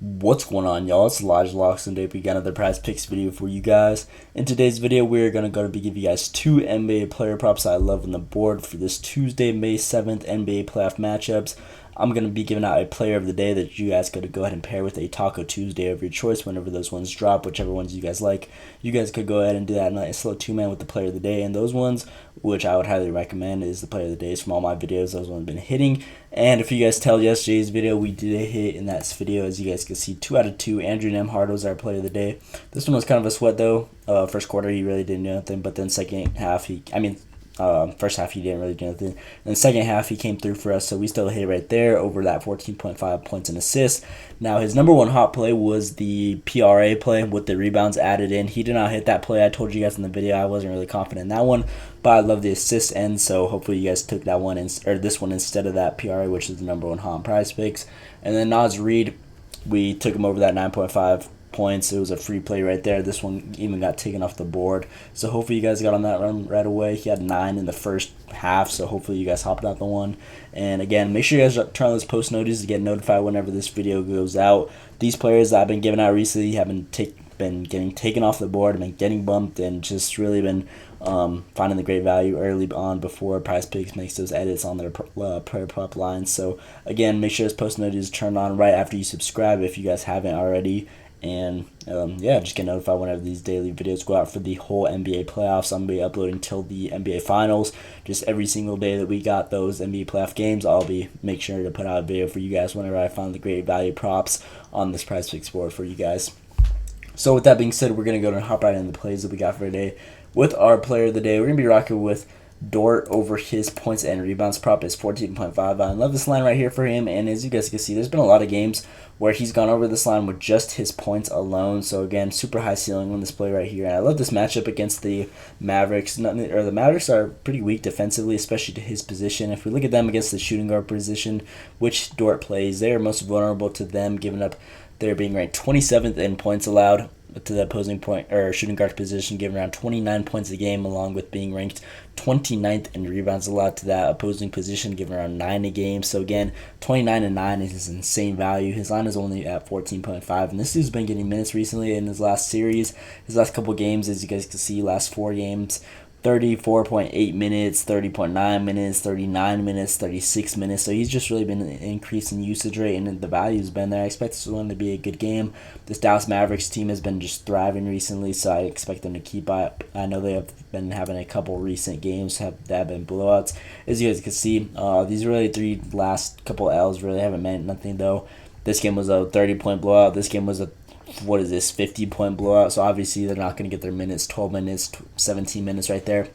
What's going on, y'all? It's Elijah Locks, and today we got another prize picks video for you guys. In today's video, we're going to give you guys two NBA player props I love on the board for this Tuesday, May 7th NBA playoff matchups. I'm going to be giving out a player of the day that you guys could go ahead and pair with a Taco Tuesday of your choice whenever those ones drop, whichever ones you guys like. You guys could go ahead and do that nice slow two-man with the player of the day, and those ones, which I would highly recommend, is the player of the days from all my videos. Those ones have been hitting. And if you guys tell yesterday's video, we did a hit in that video. As you guys can see, 2 out of 2. Andrew Nemhard was our player of the day. This one was kind of a sweat, though. First quarter, he really didn't do anything. But then second half, first half he didn't really do anything. And the second half, he came through for us. So we still hit right there over that 14.5 points and assists. Now, his number one hot play was the PRA play with the rebounds added in. He did not hit that play. I told you guys in the video I wasn't really confident in that one. But I love the assist end, so hopefully you guys took that one or this one instead of that PRA, which is the number one hot prize picks. And then Naz Reid, we took him over that 9.5 points. It was a free play right there. This one even got taken off the board. So hopefully you guys got on that run right away. He had 9 in the first half, so hopefully you guys hopped out the one. And again, make sure you guys turn on those post notices to get notified whenever this video goes out. These players that I've been giving out recently have been getting taken off the board, been getting bumped, and just really been finding the great value early on before Prize Picks makes those edits on their player prop lines. So again, make sure those post notifications turned on right after you subscribe if you guys haven't already. And yeah, just get notified whenever these daily videos go out for the whole NBA playoffs. I'm going to be uploading till the NBA Finals. Just every single day that we got those NBA playoff games, I'll be make sure to put out a video for you guys whenever I find the great value props on this Prize Picks board for you guys. So with that being said, we're going to go and hop right into the plays that we got for today. With our player of the day, we're going to be rocking with Dort over his points and rebounds prop is 14.5. I love this line right here for him, and as you guys can see, there's been a lot of games where he's gone over this line with just his points alone. So again, super high ceiling on this play right here, and I love this matchup against the Mavericks. The Mavericks are pretty weak defensively, especially to his position. If we look at them against the shooting guard position, which Dort plays, they are most vulnerable to them, giving up. They're being ranked 27th in points allowed to the opposing point or shooting guard position, giving around 29 points a game, along with being ranked 29th in rebounds allowed to that opposing position, giving around 9 a game. So again, 29 and 9 is his insane value. His line is only at 14.5, and this dude's been getting minutes recently in his last series. His last couple games, as you guys can see, last 4 games. 34.8 minutes, 30.9 minutes, 39 minutes, 36 minutes. So he's just really been increasing usage rate, and the value's been there. I expect this one to be a good game. This Dallas Mavericks team has been just thriving recently, so I expect them to keep up. I know they have been having a couple recent games that have been blowouts. As you guys can see, these really 3 last couple L's really haven't meant nothing, though. This game was a 30-point blowout. This game was a 50-point blowout. So obviously they're not going to get their minutes, 12 minutes, 17 minutes right there.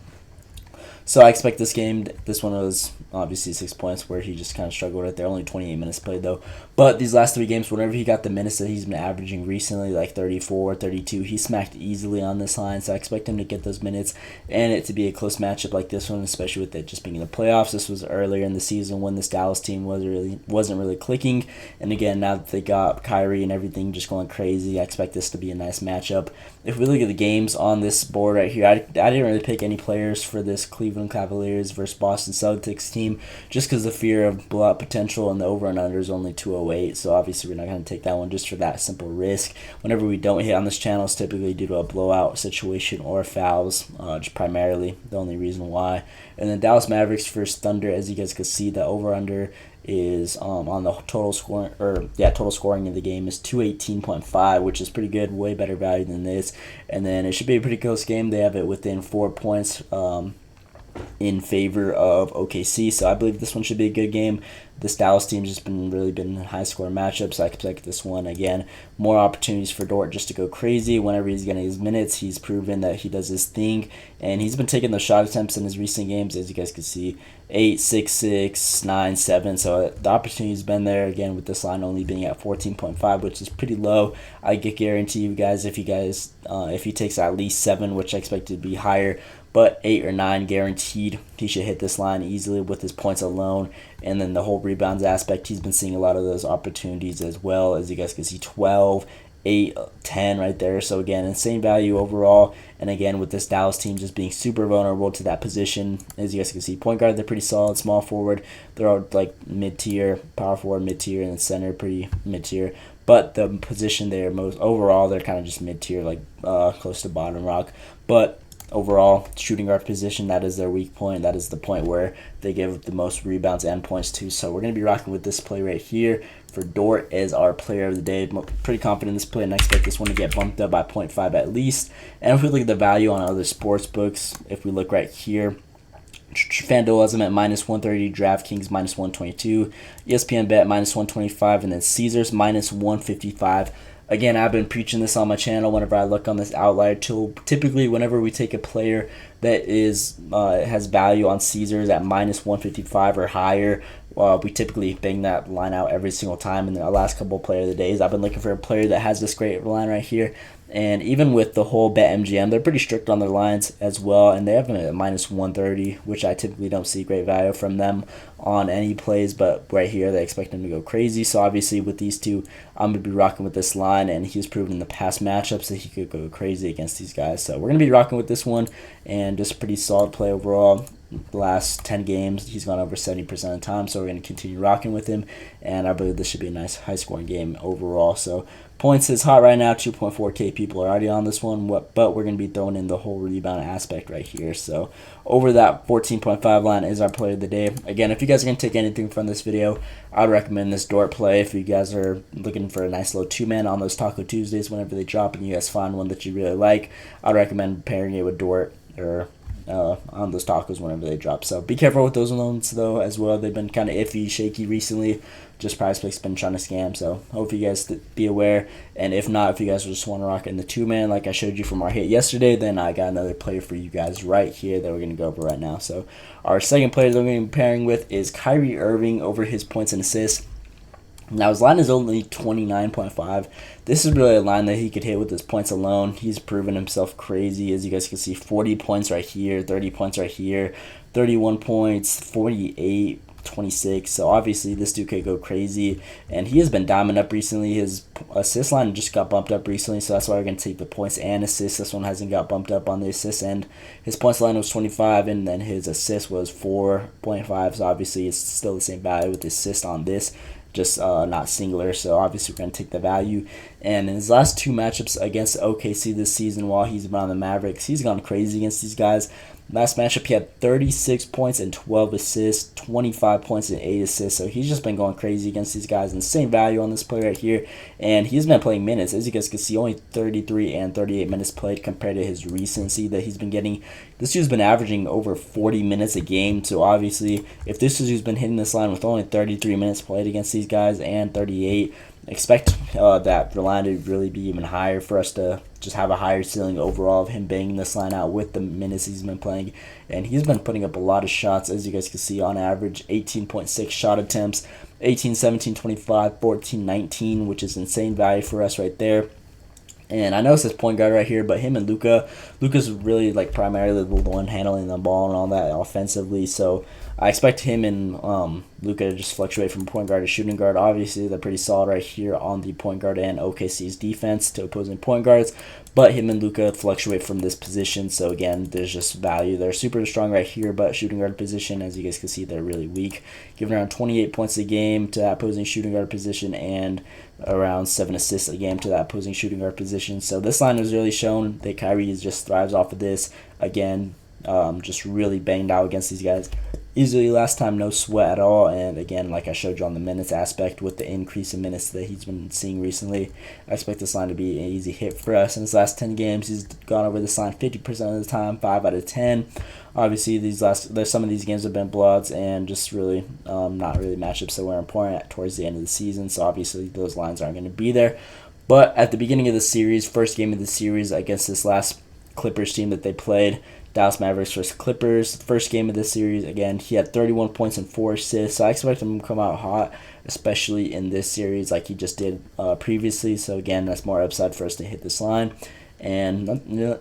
So I expect this game, this one was obviously 6 points where he just kind of struggled right there. Only 28 minutes played though. But these last 3 games, whenever he got the minutes that he's been averaging recently, like 34, 32, he smacked easily on this line. So I expect him to get those minutes and it to be a close matchup like this one, especially with it just being in the playoffs. This was earlier in the season when this Dallas team wasn't really clicking. And again, now that they got Kyrie and everything just going crazy, I expect this to be a nice matchup. If we look at the games on this board right here, I didn't really pick any players for this Cleveland Cavaliers versus Boston Celtics team just because the fear of blowout potential, and the over and under is only 208. So obviously we're not going to take that one just for that simple risk. Whenever we don't hit on this channel, it's typically due to a blowout situation or fouls, just primarily the only reason why. And then Dallas Mavericks versus Thunder, as you guys can see, the over under is on the total scoring of the game is 218.5, which is pretty good, way better value than this. And then it should be a pretty close game. They have it within 4 points in favor of OKC, so I believe this one should be a good game. This Dallas team's just been high score matchups, so I expect this one again. More opportunities for Dort just to go crazy whenever he's getting his minutes. He's proven that he does his thing, and he's been taking those shot attempts in his recent games, as you guys can see, 8, 6, 6, 9, 7. So the opportunity's been there again with this line only being at 14.5, which is pretty low. I guarantee you guys, if he takes at least 7, which I expect to be higher, but 8 or 9 guaranteed, he should hit this line easily with his points alone. And then the whole rebounds aspect, he's been seeing a lot of those opportunities as well. As you guys can see, 12, 8, 10 right there. So again, insane value overall. And again, with this Dallas team just being super vulnerable to that position, as you guys can see, point guard, they're pretty solid. Small forward, they're all like mid-tier. Power forward, mid-tier. And then center, pretty mid-tier. but the position they're most overall, they're kind of just mid-tier, like close to bottom rock. But overall, shooting guard position, that is their weak point. That is the point where they give the most rebounds and points to. So we're going to be rocking with this play right here for Dort as our player of the day. I'm pretty confident in this play, and I expect this one to get bumped up by 0.5 at least. And if we look at the value on other sports books, if we look right here, FanDuel has them at -130, DraftKings -122, ESPN Bet -125, and then Caesars -155. Again, I've been preaching this on my channel whenever I look on this outlier tool. Typically, whenever we take a player that is has value on Caesars at -155 or higher, we typically bang that line out every single time. In the last couple of player of the days, I've been looking for a player that has this great line right here. And even with the whole BetMGM, they're pretty strict on their lines as well, and they have them at -130, which I typically don't see great value from them on any plays, but right here they expect them to go crazy. So obviously with these two, I'm going to be rocking with this line, and he's proven in the past matchups that he could go crazy against these guys. So we're going to be rocking with this one, and just a pretty solid play overall. The last 10 games, he's gone over 70% of the time, so we're going to continue rocking with him, and I believe this should be a nice high-scoring game overall. So points is hot right now. 2.4K people are already on this one, but we're going to be throwing in the whole rebound aspect right here. So over that 14.5 line is our play of the day. Again, if you guys are going to take anything from this video, I would recommend this Dort play. If you guys are looking for a nice little two-man on those Taco Tuesdays whenever they drop and you guys find one that you really like, I would recommend pairing it with Dort or on those tacos whenever they drop. So be careful with those loans though as well. They've been kind of iffy, shaky recently. Just PrizePicks been trying to scam. So hope you guys be aware. And if not, if you guys just want to rock in the two-man like I showed you from our hit yesterday, then I got another player for you guys right here that we're going to go over right now. So our second player that we're going to be pairing with is Kyrie Irving over his points and assists. Now, his line is only 29.5. This is really a line that he could hit with his points alone. He's proven himself crazy. As you guys can see, 40 points right here, 30 points right here, 31 points, 48, 26. So, obviously, this dude could go crazy. And he has been diamond up recently. His assist line just got bumped up recently, so that's why we're going to take the points and assists. This one hasn't got bumped up on the assist end. His points line was 25, and then his assist was 4.5. So, obviously, it's still the same value with the assist on this. Just not singular, so obviously we're going to take the value. And in his last two matchups against OKC this season while he's been on the Mavericks, he's gone crazy against these guys. Last matchup, he had 36 points and 12 assists, 25 points and 8 assists. So he's just been going crazy against these guys. And same value on this player right here. And he's been playing minutes. As you guys can see, only 33 and 38 minutes played compared to his recency that he's been getting. This dude's been averaging over 40 minutes a game. So obviously, if this is who's been hitting this line with only 33 minutes played against these guys and 38, expect that line to really be even higher for us to just have a higher ceiling overall of him banging this line out with the minutes he's been playing. And he's been putting up a lot of shots, as you guys can see, on average 18.6 shot attempts, 18, 17, 25, 14, 19, which is insane value for us right there. And I know it says point guard right here, but him and Luka's really like primarily the one handling the ball and all that offensively. So I expect him and Luka to just fluctuate from point guard to shooting guard. Obviously, they're pretty solid right here on the point guard and OKC's defense to opposing point guards. But him and Luka fluctuate from this position. So again, there's just value. They're super strong right here, but shooting guard position, as you guys can see, they're really weak. Giving around 28 points a game to that opposing shooting guard position and around 7 assists a game to that opposing shooting guard position. So this line has really shown that Kyrie just thrives off of this. Again, just really banged out against these guys. Easily last time, no sweat at all. And again, like I showed you on the minutes aspect with the increase in minutes that he's been seeing recently, I expect this line to be an easy hit for us. In his last 10 games, he's gone over this line 50% of the time, 5 out of 10. Obviously, there's some of these games have been blowouts and just really not really matchups that were important towards the end of the season. So obviously, those lines aren't going to be there. But at the beginning of the series, first game of the series against this last Clippers team that they played, Dallas Mavericks versus Clippers, first game of this series, again, he had 31 points and 4 assists, so I expect him to come out hot, especially in this series like he just did previously. So again, that's more upside for us to hit this line. And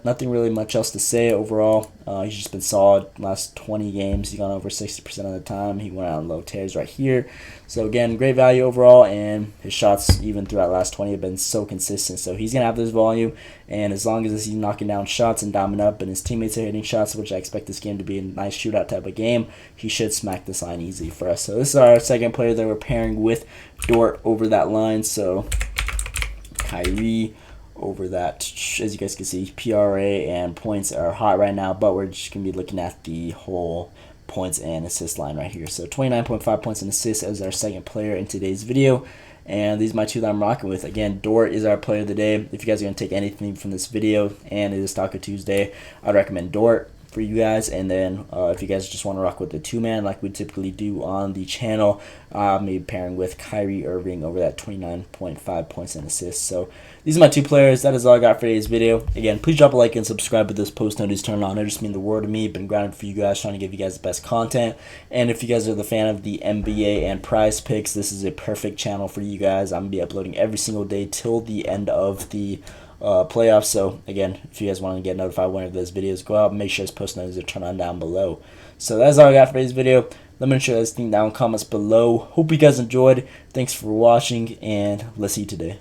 nothing really much else to say overall. He's just been solid. Last 20 games, he's gone over 60% of the time. He went out on low tears right here. So again, great value overall, and his shots even throughout the last 20 have been so consistent. So he's going to have this volume, and as long as he's knocking down shots and diamond up and his teammates are hitting shots, which I expect this game to be a nice shootout type of game, he should smack this line easy for us. So this is our second player that we're pairing with Dort over that line. So Kyrie over that. As you guys can see, PRA and points are hot right now, but we're just going to be looking at the whole points and assist line right here. So 29.5 points and assists as our second player in today's video. And these are my two that I'm rocking with. Again, Dort is our player of the day. If you guys are going to take anything from this video, and it is Taco Tuesday, I'd recommend Dort for you guys. And then if you guys just want to rock with the two-man like we typically do on the channel, maybe pairing with Kyrie Irving over that 29.5 points and assists. So these are my two players. That is all I got for today's video. Again, please drop a like and subscribe with this post notice turned on. It just means the world to me. Been grinding for you guys, trying to give you guys the best content. And if you guys are the fan of the NBA and prize picks, this is a perfect channel for you guys. I'm going to be uploading every single day till the end of the playoffs. So again, if you guys want to get notified whenever those videos go out, make sure this post notifications are turned on down below. So that's all I got for today's video. Let me know this thing down in comments below. Hope you guys enjoyed. Thanks for watching, and let's see you today.